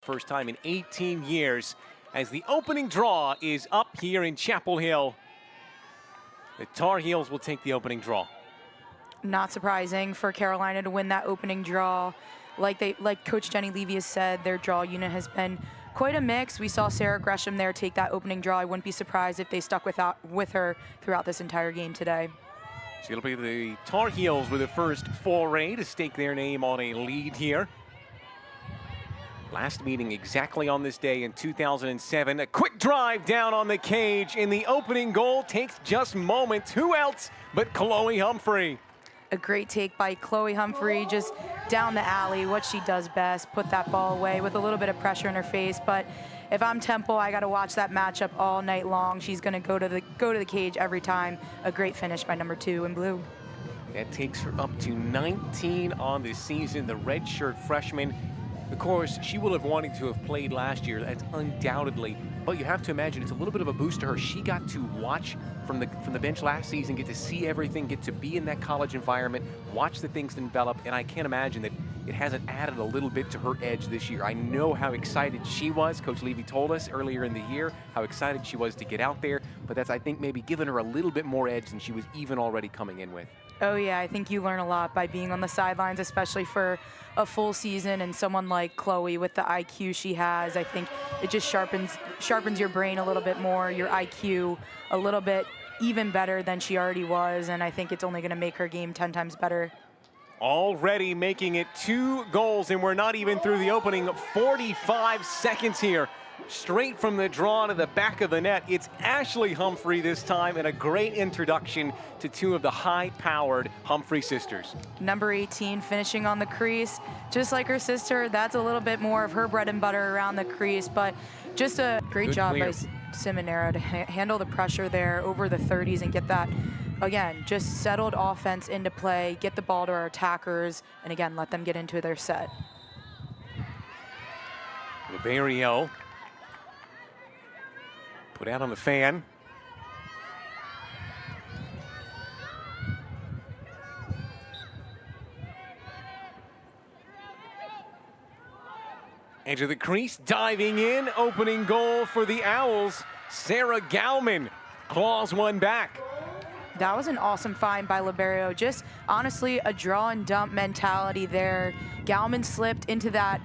First time in 18 years as the opening draw is up here in Chapel Hill. The Tar Heels will take the opening draw. Not surprising for Carolina to win that opening draw. Like Coach Jenny Levy has said, their draw unit has been quite a mix. We saw Sarah Gresham there take that opening draw. I wouldn't be surprised if they stuck with her throughout this entire game today. So it'll be the Tar Heels with the first foray to stake their name on a lead here. Last meeting exactly on this day in 2007. A quick drive down on the cage, and the opening goal takes just moments. Who else but Chloe Humphrey? A great take by Chloe Humphrey, just down the alley, what she does best, put that ball away with a little bit of pressure in her face. But if I'm Temple, I got to watch that matchup all night long. She's going to go to the cage every time. A great finish by number 2 in blue. That takes her up to 19 on the season, the redshirt freshman. Of course, she will have wanted to have played last year, that's undoubtedly. But you have to imagine it's a little bit of a boost to her. She got to watch from the bench last season, get to see everything, get to be in that college environment, watch the things develop, and I can't imagine that it hasn't added a little bit to her edge this year. I know how excited she was. Coach Levy told us earlier in the year how excited she was to get out there, but that's, I think, maybe given her a little bit more edge than she was even already coming in with. Oh yeah, I think you learn a lot by being on the sidelines, especially for a full season, and someone like Chloe with the IQ she has. I think it just sharpens your brain a little bit more, your IQ a little bit even better than she already was, and I think it's only going to make her game 10 times better. Already making it 2 goals, and we're not even through the opening 45 seconds here. Straight from the draw to the back of the net. It's Ashley Humphrey this time, and a great introduction to 2 of the high-powered Humphrey sisters. Number 18 finishing on the crease. Just like her sister, that's a little bit more of her bread and butter around the crease, but just a great job by Simonera to handle the pressure there over the 30s and get that, again, just settled offense into play, get the ball to our attackers, and again, let them get into their set. Ribeiro put out on the fan. Edge of the crease, diving in, opening goal for the Owls. Sarah Gauman claws one back. That was an awesome find by Libero. Just honestly, a draw and dump mentality there. Gauman slipped into that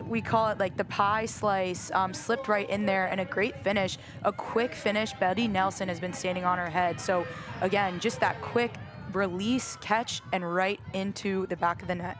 we call it like the pie slice, slipped right in there, and a great finish, a quick finish. Betty Nelson has been standing on her head. So again, just that quick release, catch, and right into the back of the net.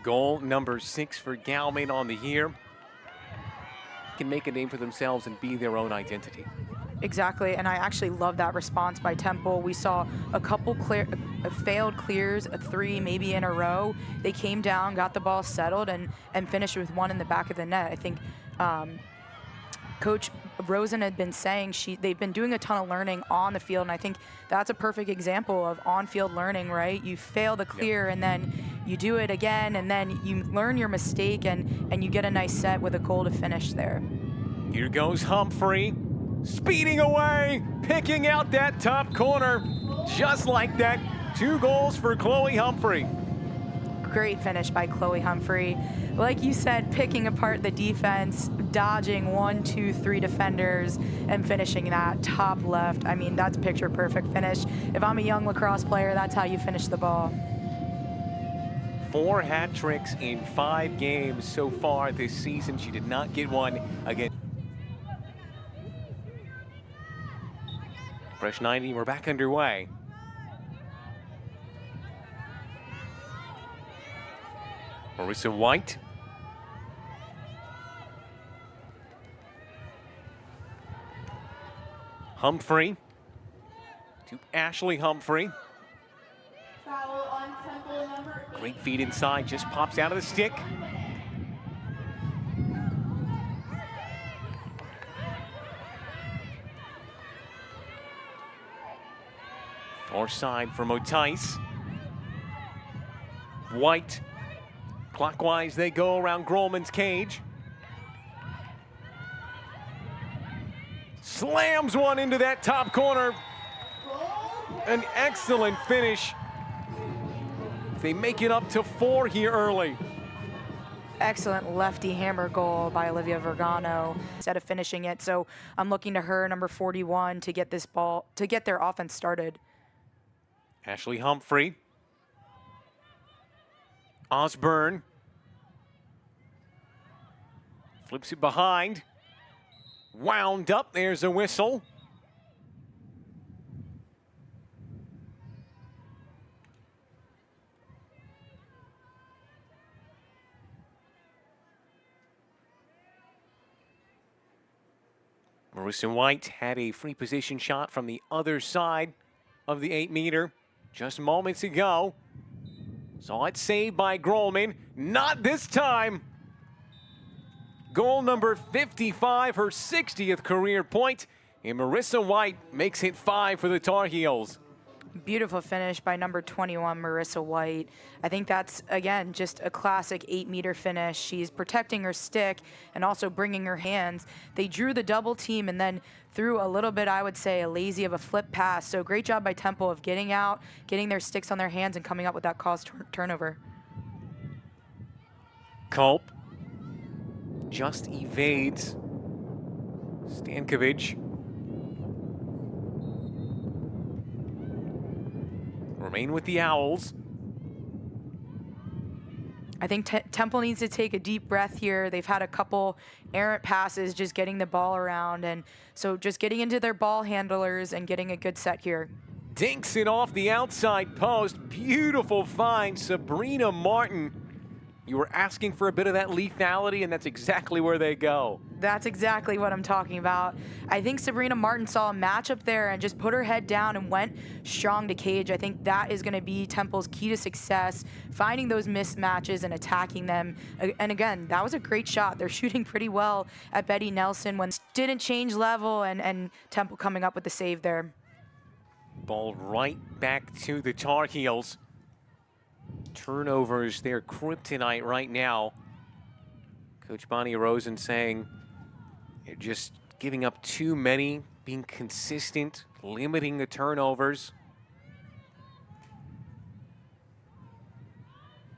Goal number 6 for Gauman on the year. Can make a name for themselves and be their own identity. Exactly, and I actually love that response by Temple. We saw a couple failed clears, 3 maybe in a row. They came down, got the ball settled, and finished with 1 in the back of the net. I think Coach Rosen had been saying they've been doing a ton of learning on the field, and I think that's a perfect example of on-field learning, right? You fail the clear, and then you do it again, and then you learn your mistake, and you get a nice set with a goal to finish there. Here goes Humphrey. Speeding away, picking out that top corner. Just like that, 2 goals for Chloe Humphrey. Great finish by Chloe Humphrey. Like you said, picking apart the defense, dodging 1, 2, 3 defenders, and finishing that top left. I mean, that's picture perfect finish. If I'm a young lacrosse player, that's how you finish the ball. 4 hat tricks in 5 games so far this season. She did not get one against Fresh 90, we're back underway. Marissa White. Humphrey. To Ashley Humphrey. Great feed inside, just pops out of the stick. Far side from Otice. White. Clockwise they go around Grolman's cage. Slams one into that top corner. An excellent finish. They make it up to 4 here early. excellent lefty hammer goal by Olivia Vergano instead of finishing it. So I'm looking to her, number 41, to get this ball, to get their offense started. Ashley Humphrey. Osborne. Flips it behind. Wound up. There's a whistle. Marissa White had a free position shot from the other side of the 8-meter just moments ago. Saw it saved by Grolman. Not this time. Goal number 55, her 60th career point, and Marissa White makes it 5 for the Tar Heels. Beautiful finish by number 21, Marissa White. I think that's, again, just a classic 8-meter finish. She's protecting her stick and also bringing her hands. They drew the double team and then threw a little bit, I would say, a lazy of a flip pass. So great job by Temple of getting out, getting their sticks on their hands, and coming up with that caused turnover. Culp just evades Stankovic. Remain with the Owls. I think Temple needs to take a deep breath here. They've had a couple errant passes just getting the ball around, and so just getting into their ball handlers and getting a good set here. Dinks it off the outside post. Beautiful find, Sabrina Martin. You were asking for a bit of that lethality, and that's exactly where they go. That's exactly what I'm talking about. I think Sabrina Martin saw a matchup there and just put her head down and went strong to cage. I think that is going to be Temple's key to success, finding those mismatches and attacking them. And again, that was a great shot. They're shooting pretty well at Betty Nelson when didn't change level, and Temple coming up with the save there. Ball right back to the Tar Heels. Turnovers, their kryptonite right now. Coach Bonnie Rosen saying you're just giving up too many, being consistent, limiting the turnovers.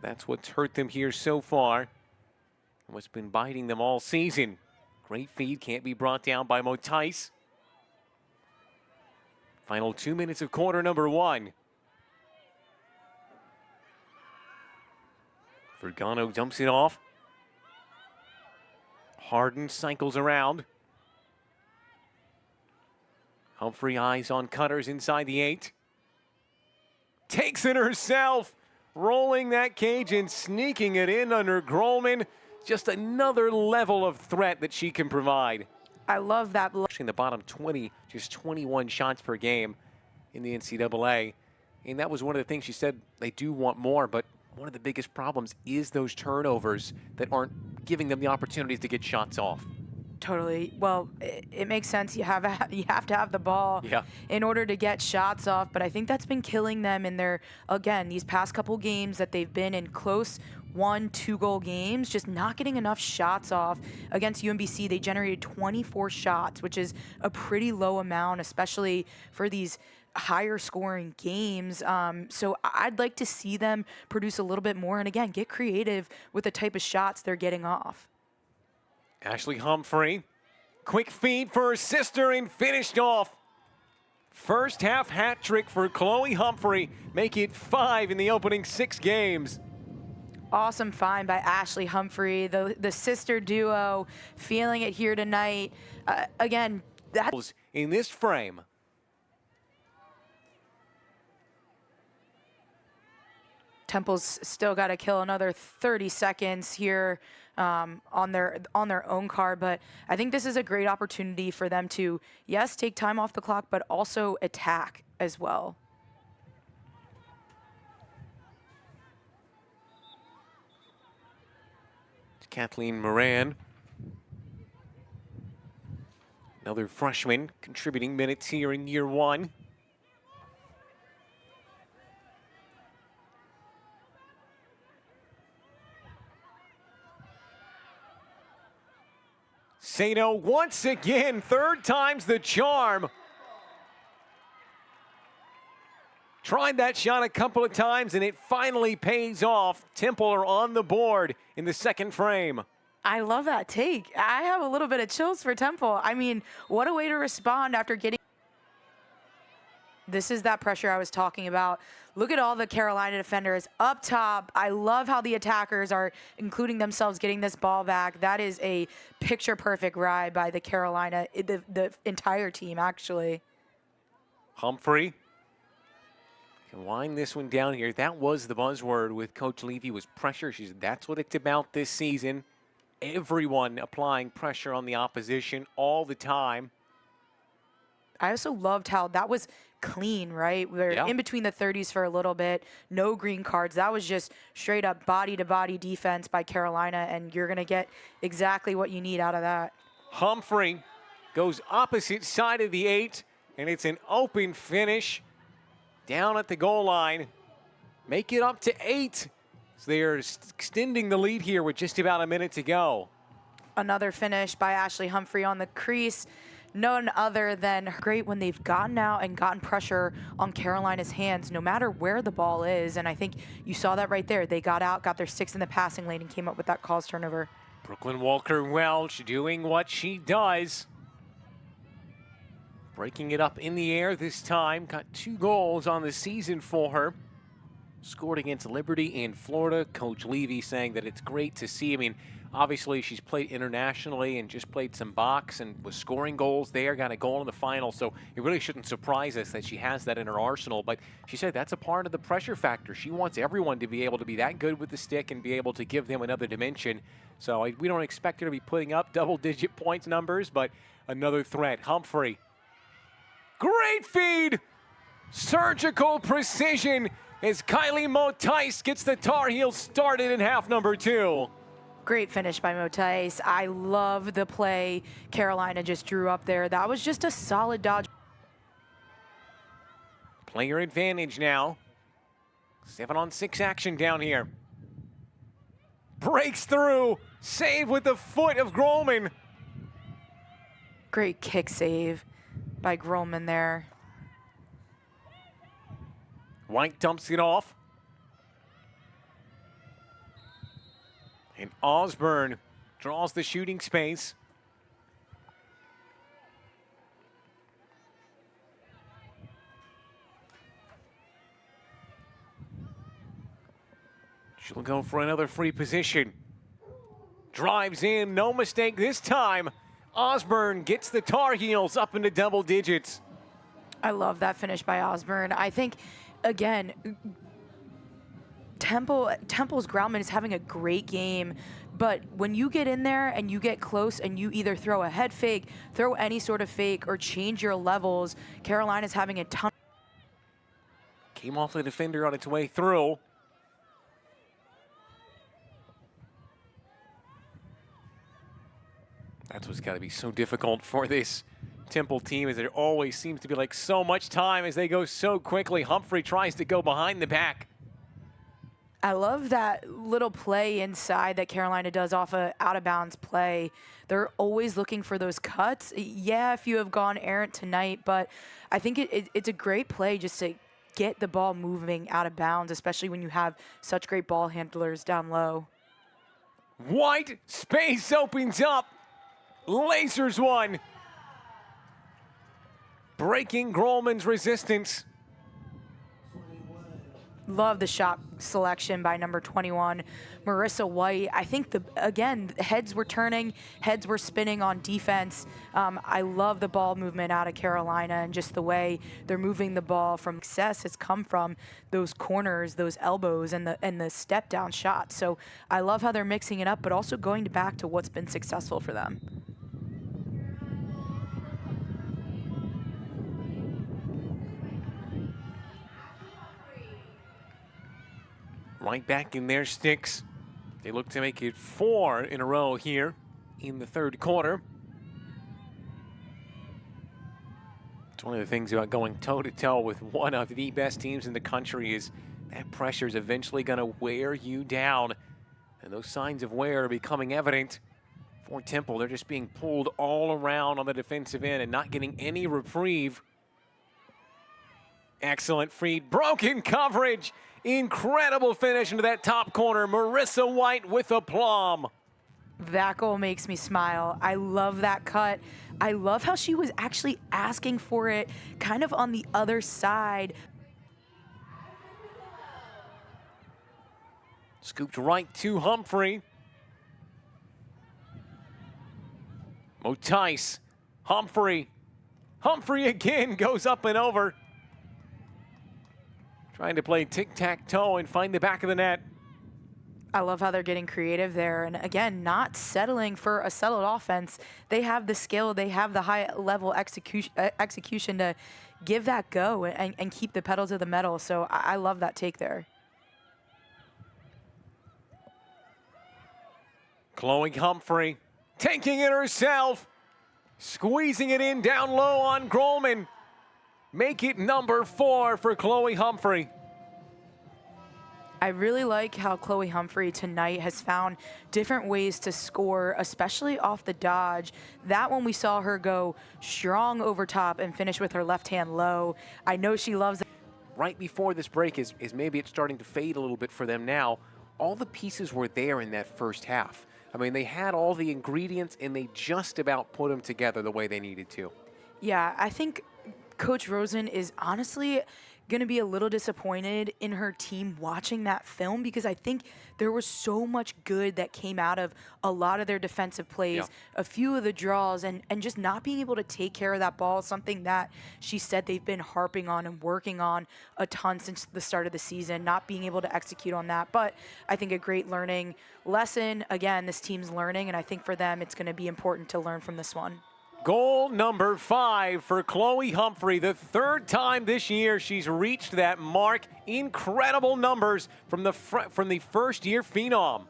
That's what's hurt them here so far, and what's been biting them all season. Great feed, can't be brought down by Motice. Final 2 minutes of quarter number 1. Vergano dumps it off. Harden cycles around. Humphrey eyes on Cutters inside the 8. Takes it herself, rolling that cage and sneaking it in under Grolman. Just another level of threat that she can provide. I love that. In the bottom 20, just 21 shots per game in the NCAA. And that was one of the things she said they do want more, but one of the biggest problems is those turnovers that aren't giving them the opportunities to get shots off. Totally. Well, it makes sense. You have to have the ball in order to get shots off. But I think that's been killing them in their, again, these past couple games that they've been in close 1-2 goal games, just not getting enough shots off. Against UMBC, they generated 24 shots, which is a pretty low amount, especially for these higher scoring games. So I'd like to see them produce a little bit more and, again, get creative with the type of shots they're getting off. Ashley Humphrey, quick feed for her sister and finished off. First half hat trick for Chloe Humphrey, make it 5 in the opening 6 games. Awesome find by Ashley Humphrey, the sister duo, feeling it here tonight. Again, that in this frame. Temple's still got to kill another 30 seconds here on their own card, but I think this is a great opportunity for them to, yes, take time off the clock, but also attack as well. Kathleen Moran, another freshman contributing minutes here in year 1. Sato once again, 3rd time's the charm. Tried that shot a couple of times, and it finally pays off. Temple are on the board in the second frame. I love that take. I have a little bit of chills for Temple. I mean, what a way to respond after getting. This is that pressure I was talking about. Look at all the Carolina defenders up top. I love how the attackers are including themselves getting this ball back. That is a picture-perfect ride by the Carolina, the entire team, actually. Humphrey can wind this one down here. That was the buzzword with Coach Levy, was pressure. She said that's what it's about this season. Everyone applying pressure on the opposition all the time. I also loved how that was clean, right? We're in between the 30s for a little bit. No green cards. That was just straight up body-to-body defense by Carolina, and you're going to get exactly what you need out of that. Humphrey goes opposite side of the 8, and it's an open finish down at the goal line. Make it up to 8. So they are extending the lead here with just about a minute to go. Another finish by Ashley Humphrey on the crease. None other than great when they've gotten out and gotten pressure on Carolina's hands, no matter where the ball is. And I think you saw that right there. They got out, got their 6 in the passing lane, and came up with that cause turnover. Brooklyn Walker-Welch doing what she does. Breaking it up in the air this time. Got 2 goals on the season for her. Scored against Liberty in Florida. Coach Levy saying that it's great to see. I mean, obviously she's played internationally and just played some box and was scoring goals there, got a goal in the final. So it really shouldn't surprise us that she has that in her arsenal. But she said that's a part of the pressure factor. She wants everyone to be able to be that good with the stick and be able to give them another dimension. So we don't expect her to be putting up double-digit points numbers, but another threat. Humphrey. Great feed! Surgical precision as Kylie Motice gets the Tar Heels started in half number 2. Great finish by Motice. I love the play Carolina just drew up there. That was just a solid dodge. Player advantage now. 7-on-6 action down here. Breaks through. Save with the foot of Grolman. Great kick save by Grolman there. White dumps it off. And Osborne draws the shooting space. She'll go for another free position. Drives in, no mistake this time. Osborne gets the Tar Heels up into double digits. I love that finish by Osborne. I think, again, Temple's groundman is having a great game, but when you get in there and you get close and you either throw a head fake, throw any sort of fake, or change your levels, Carolina's having a ton. Came off the defender on its way through. That's what's got to be so difficult for this Temple team, as there always seems to be like so much time as they go so quickly. Humphrey tries to go behind the back. I love that little play inside that Carolina does off a out-of-bounds play. They're always looking for those cuts. Yeah, if you have gone errant tonight, but I think it's a great play just to get the ball moving out of bounds, especially when you have such great ball handlers down low. White space opens up. Lasers one. Breaking Grolman's resistance. Love the shot selection by number 21, Marissa White. I think, again, heads were turning, heads were spinning on defense. I love the ball movement out of Carolina, and just the way they're moving the ball from success has come from those corners, those elbows, and the step down shots. So I love how they're mixing it up, but also going back to what's been successful for them. Right back in their sticks. They look to make it 4 in a row here in the third quarter. It's one of the things about going toe-to-toe with one of the best teams in the country is that pressure is eventually going to wear you down. And those signs of wear are becoming evident for Temple. They're just being pulled all around on the defensive end and not getting any reprieve. Excellent feed, broken coverage. Incredible finish into that top corner. Marissa White with aplomb. That goal makes me smile. I love that cut. I love how she was actually asking for it kind of on the other side. Scooped right to Humphrey. Motice. Humphrey. Humphrey again goes up and over. Trying to play tic-tac-toe and find the back of the net. I love how they're getting creative there. And again, not settling for a settled offense. They have the skill, they have the high level execution to give that go and keep the pedal to the metal. So I love that take there. Chloe Humphrey taking it herself. Squeezing it in down low on Grolman. Make it number 4 for Chloe Humphrey. I really like how Chloe Humphrey tonight has found different ways to score, especially off the dodge. That one we saw her go strong over top and finish with her left hand low. I know she loves it. Right before this break is maybe it's starting to fade a little bit for them now. All the pieces were there in that first half. I mean, they had all the ingredients and they just about put them together the way they needed to. Yeah, I think Coach Rosen is honestly going to be a little disappointed in her team watching that film because I think there was so much good that came out of a lot of their defensive plays, a few of the draws, and just not being able to take care of that ball, something that she said they've been harping on and working on a ton since the start of the season, not being able to execute on that. But I think a great learning lesson. Again, this team's learning, and I think for them it's going to be important to learn from this one. Goal number 5 for Chloe Humphrey. The 3rd time this year she's reached that mark. Incredible numbers from the first-year phenom.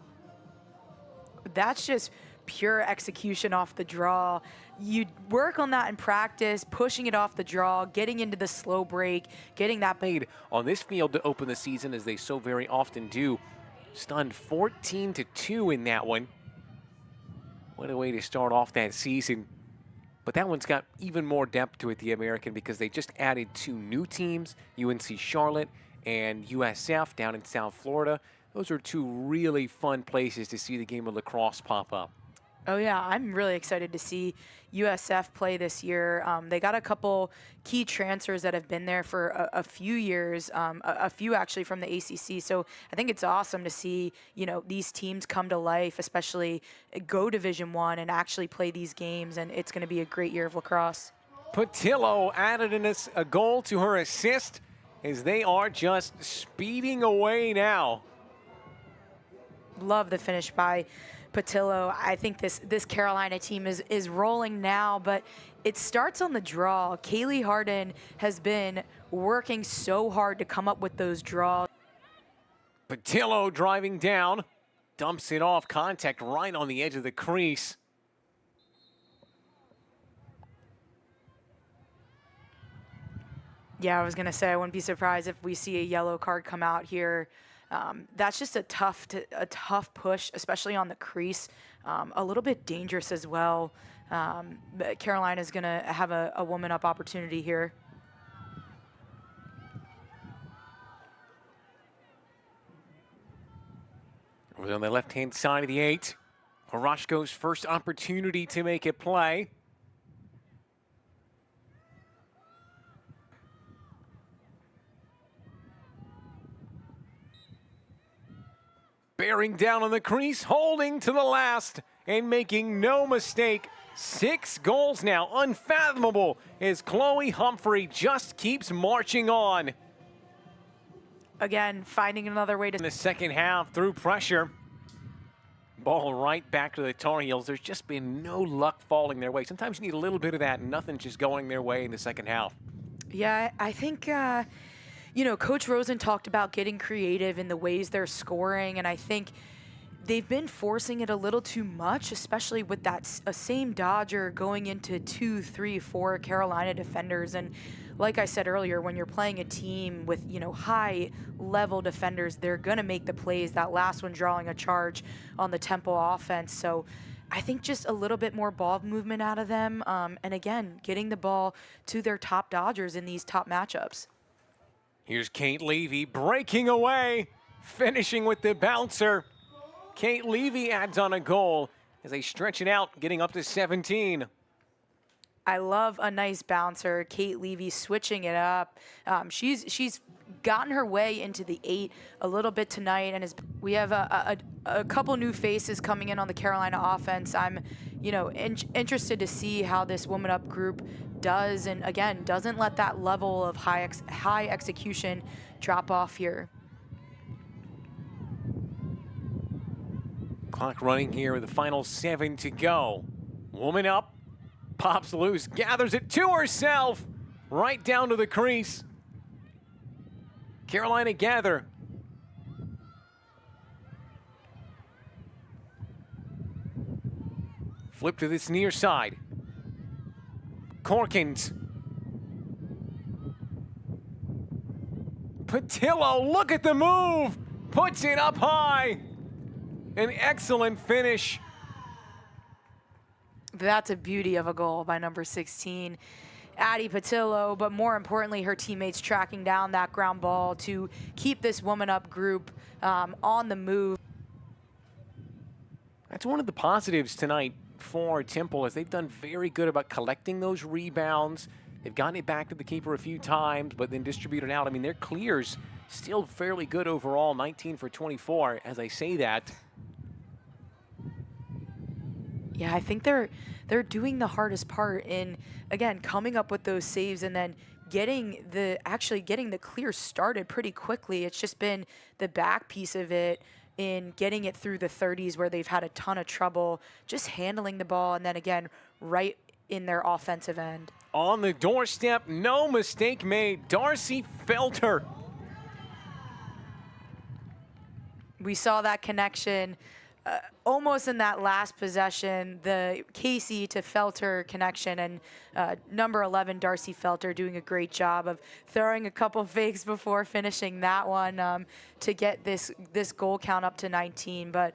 That's just pure execution off the draw. You work on that in practice, pushing it off the draw, getting into the slow break, getting that made on this field to open the season, as they so very often do. Stunned 14-2 in that one. What a way to start off that season. But that one's got even more depth to it, the American, because they just added 2 new teams, UNC Charlotte and USF down in South Florida. Those are 2 really fun places to see the game of lacrosse pop up. Oh, yeah, I'm really excited to see USF play this year. They got a couple key transfers that have been there for a few years, a few actually from the ACC. So I think it's awesome to see, you know, these teams come to life, especially go Division I and actually play these games. And it's going to be a great year of lacrosse. Patillo added a goal to her assist as they are just speeding away now. Love the finish by Patillo. I think this Carolina team is rolling now, but it starts on the draw. Kaylee Harden has been working so hard to come up with those draws. Patillo driving down, dumps it off, contact right on the edge of the crease. Yeah, I was gonna say I wouldn't be surprised if we see a yellow card come out here. That's just a tough push, especially on the crease. A little bit dangerous as well. But Carolina's going to have a woman up opportunity here. We're on the left-hand side of the 8. Horashko's first opportunity to make a play. Bearing down on the crease, holding to the last, and making no mistake. 6 goals now, unfathomable, as Chloe Humphrey just keeps marching on. Again, finding another way to... In the second half, through pressure. Ball right back to the Tar Heels. There's just been no luck falling their way. Sometimes you need a little bit of that, and nothing's just going their way in the second half. Yeah, I think... you know, Coach Rosen talked about getting creative in the ways they're scoring, and I think they've been forcing it a little too much, especially with that same Dodger going into 2, 3, 4 Carolina defenders. And like I said earlier, when you're playing a team with, you know, high-level defenders, they're going to make the plays. That last one drawing a charge on the Temple offense. So I think just a little bit more ball movement out of them. And again, getting the ball to their top Dodgers in these top matchups. Here's Kate Levy breaking away, finishing with the bouncer. Kate Levy adds on a goal as they stretch it out, getting up to 17. I love a nice bouncer. Kate Levy switching it up. She's gotten her way into the 8 a little bit tonight, and we have a couple new faces coming in on the Carolina offense. I'm, interested to see how this woman up group does, and again, doesn't let that level of high execution drop off here. Clock running here with the final 7 to go. Woman up, pops loose, gathers it to herself, right down to the crease. Carolina gather. Flip to this near side. Corkins. Patillo, look at the move! Puts it up high. An excellent finish. That's a beauty of a goal by number 16, Addie Patillo, but more importantly, her teammates tracking down that ground ball to keep this woman up group on the move. That's one of the positives tonight for Temple, as they've done very good about collecting those rebounds. They've gotten it back to the keeper a few times, but then distributed out. I mean, their clears still fairly good overall, 19 for 24. As I say that, yeah, I think they're doing the hardest part in, again, coming up with those saves and then getting the clear started pretty quickly. It's just been the back piece of it in getting it through the 30s where they've had a ton of trouble just handling the ball, and then again right in their offensive end. On the doorstep, no mistake made, Darcy Felter. We saw that connection almost in that last possession, the Casey to Felter connection, and number 11, Darcy Felter, doing a great job of throwing a couple fakes before finishing that one to get this goal count up to 19. But